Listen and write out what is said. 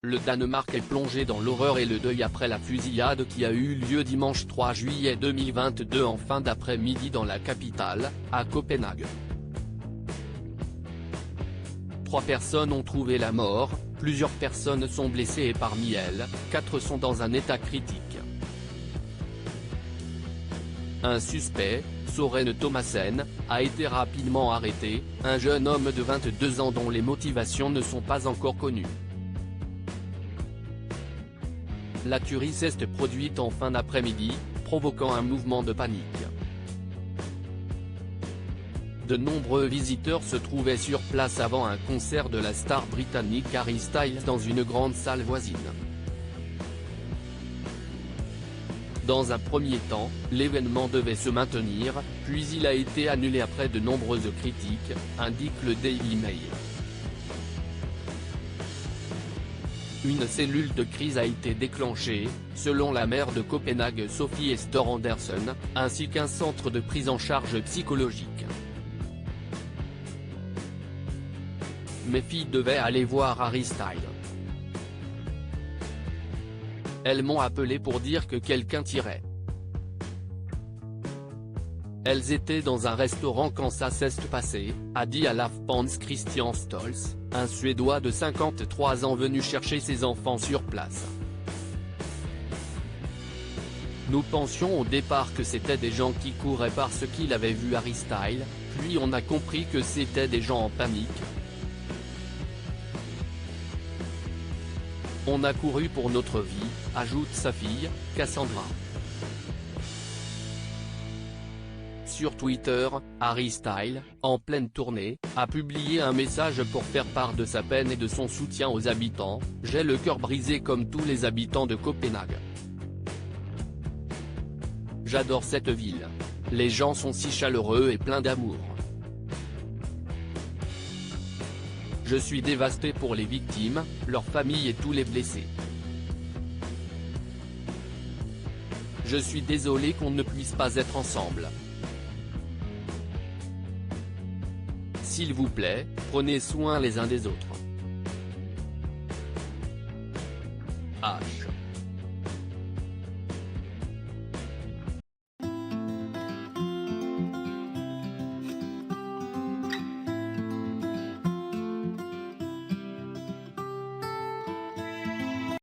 Le Danemark est plongé dans l'horreur et le deuil après la fusillade qui a eu lieu dimanche 3 juillet 2022 en fin d'après-midi dans la capitale, à Copenhague. 3 personnes ont trouvé la mort, plusieurs personnes sont blessées et parmi elles, 4 sont dans un état critique. Un suspect, Søren Thomassen, a été rapidement arrêté, un jeune homme de 22 ans dont les motivations ne sont pas encore connues. La tuerie s'est produite en fin d'après-midi, provoquant un mouvement de panique. De nombreux visiteurs se trouvaient sur place avant un concert de la star britannique Harry Styles dans une grande salle voisine. Dans un premier temps, l'événement devait se maintenir, puis il a été annulé après de nombreuses critiques, indique le Daily Mail. Une cellule de crise a été déclenchée, selon la maire de Copenhague Sophie Esther Andersen, ainsi qu'un centre de prise en charge psychologique. Mes filles devaient aller voir Harry Styles. Elles m'ont appelé pour dire que quelqu'un tirait. Elles étaient dans un restaurant quand ça s'est passé, a dit à l'AFPANS Christian Stolz, un Suédois de 53 ans venu chercher ses enfants sur place. Nous pensions au départ que c'était des gens qui couraient parce qu'ils avaient vu Harry Styles, puis on a compris que c'était des gens en panique. On a couru pour notre vie, ajoute sa fille, Cassandra. Sur Twitter, Harry Styles, en pleine tournée, a publié un message pour faire part de sa peine et de son soutien aux habitants. « J'ai le cœur brisé comme tous les habitants de Copenhague. J'adore cette ville. Les gens sont si chaleureux et pleins d'amour. Je suis dévasté pour les victimes, leurs familles et tous les blessés. Je suis désolé qu'on ne puisse pas être ensemble. S'il vous plaît, prenez soin les uns des autres.